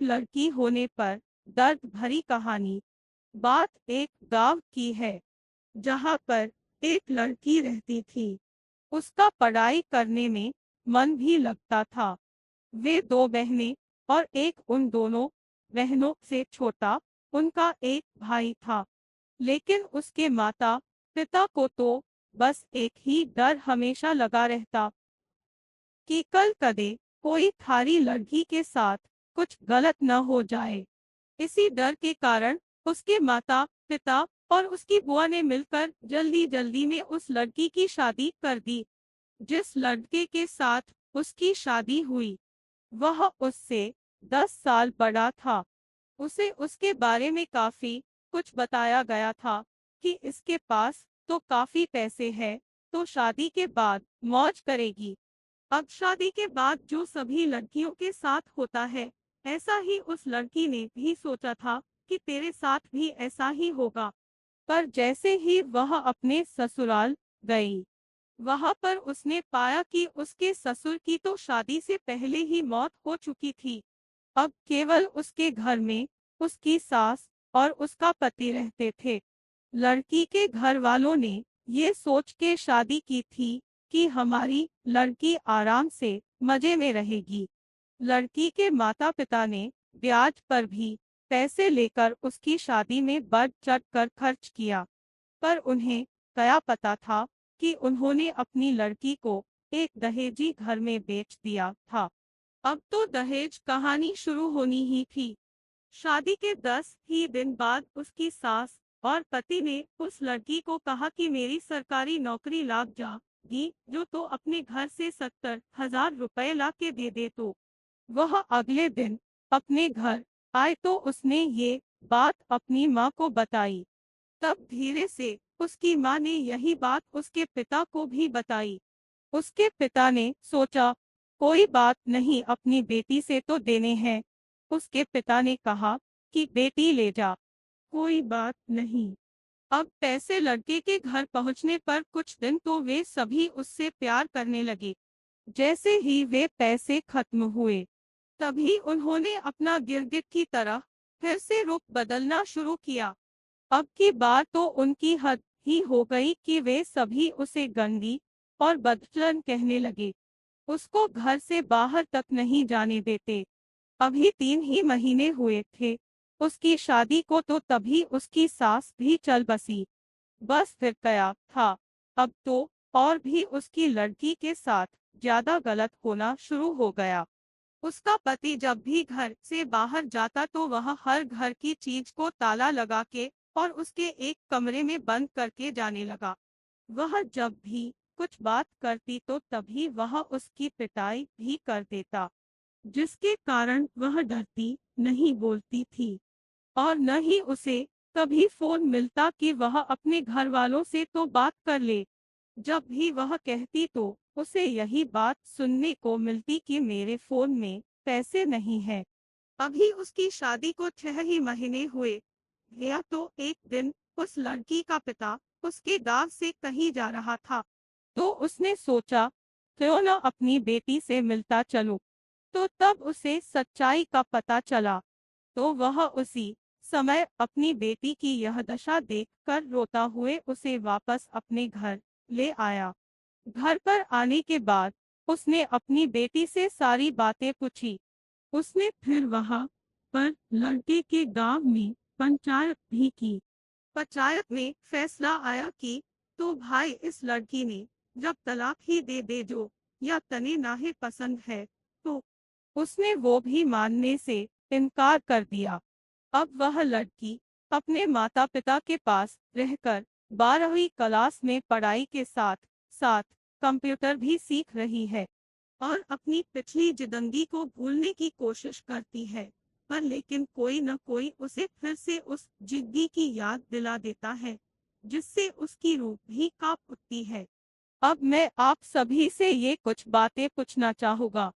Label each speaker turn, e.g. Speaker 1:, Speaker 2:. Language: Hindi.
Speaker 1: लड़की होने पर दर्द भरी कहानी। बात एक गांव की है जहां पर एक लड़की रहती थी। उसका पढ़ाई करने में मन भी लगता था। वे दो बहनें और एक उन दोनों बहनों से छोटा उनका एक भाई था। लेकिन उसके माता पिता को तो बस एक ही डर हमेशा लगा रहता कि कल कदे कोई थारी लड़की के साथ कुछ गलत न हो जाए। इसी डर के कारण उसके माता पिता और उसकी बुआ ने मिलकर जल्दी जल्दी में उस लड़की की शादी कर दी। जिस लड़के के साथ उसकी शादी हुई वह उससे 10 साल बड़ा था। उसे उसके बारे में काफी कुछ बताया गया था कि इसके पास तो काफी पैसे हैं, तो शादी के बाद मौज करेगी। अब शादी के बाद जो सभी लड़कियों के साथ होता है, ऐसा ही उस लड़की ने भी सोचा था कि तेरे साथ भी ऐसा ही होगा। पर जैसे ही वह अपने ससुराल गई, वहां पर उसने पाया कि उसके ससुर की तो शादी से पहले ही मौत हो चुकी थी। अब केवल उसके घर में उसकी सास और उसका पति रहते थे। लड़की के घर वालों ने ये सोच के शादी की थी कि हमारी लड़की आराम से मजे में रहेगी। लड़की के माता पिता ने ब्याज पर भी पैसे लेकर उसकी शादी में बढ़ चढ़ कर खर्च किया। पर उन्हें क्या पता था कि उन्होंने अपनी लड़की को एक दहेजी घर में बेच दिया था। अब तो दहेज कहानी शुरू होनी ही थी। शादी के 10 ही दिन बाद उसकी सास और पति ने उस लड़की को कहा कि मेरी सरकारी नौकरी लग जाएगी जो तो अपने घर से 70,000 रुपए ला के दे दे। तो वह अगले दिन अपने घर आए तो उसने ये बात अपनी माँ को बताई। तब धीरे से उसकी माँ ने यही बात उसके पिता को भी बताई। उसके पिता ने सोचा कोई बात नहीं, अपनी बेटी से तो देने हैं। उसके पिता ने कहा कि बेटी ले जा, कोई बात नहीं। अब पैसे लड़के के घर पहुंचने पर कुछ दिन तो वे सभी उससे प्यार करने लगे। जैसे ही वे पैसे खत्म हुए, तभी उन्होंने अपना गिरगिट की तरह फिर से रुख बदलना शुरू किया। अब की बार तो उनकी हद ही हो गई कि वे सभी उसे गंदी और बदचलन कहने लगे। उसको घर से बाहर तक नहीं जाने देते। अभी 3 ही महीने हुए थे उसकी शादी को, तो तभी उसकी सास भी चल बसी। बस फिर क्या था, अब तो और भी उसकी लड़की के साथ ज्यादा गलत होना शुरू हो गया। उसका पति जब भी घर से बाहर जाता तो वह हर घर की चीज को ताला लगा के और उसके एक कमरे में बंद करके जाने लगा। वह जब भी कुछ बात करती तो तभी वह उसकी पिटाई भी कर देता, जिसके कारण वह डरती नहीं बोलती थी। और न ही उसे कभी फोन मिलता कि वह अपने घर वालों से तो बात कर ले। जब भी वह कहती तो उसे यही बात सुनने को मिलती कि मेरे फोन में पैसे नहीं है। अभी उसकी शादी को 6 ही महीने हुए। गया तो एक दिन उस लड़की का पिता उसके गांव से कहीं जा रहा था, तो उसने सोचा क्यों न अपनी बेटी से मिलता चलूं। तो तब उसे सच्चाई का पता चला, तो वह उसी समय अपनी बेटी की यह दशा देखकर रोता हुए उसे वापस अपने घर ले आया। घर पर आने के बाद उसने अपनी बेटी से सारी बातें पूछी। उसने फिर वहां पर लड़के के गांव में पंचायत भी की। पंचायत में फैसला आया कि तो भाई इस लड़की ने जब तलाक ही दे दे जो या तने नाहे पसंद है, तो उसने वो भी मानने से इनकार कर दिया। अब वह लड़की अपने माता पिता के पास रहकर 12वीं क्लास में पढ़ाई के साथ साथ कंप्यूटर भी सीख रही है और अपनी पिछली जिंदगी को भूलने की कोशिश करती है। पर लेकिन कोई न कोई उसे फिर से उस जिंदगी की याद दिला देता है, जिससे उसकी रूह भी कांप उठती है। अब मैं आप सभी से ये कुछ बातें पूछना चाहूंगा।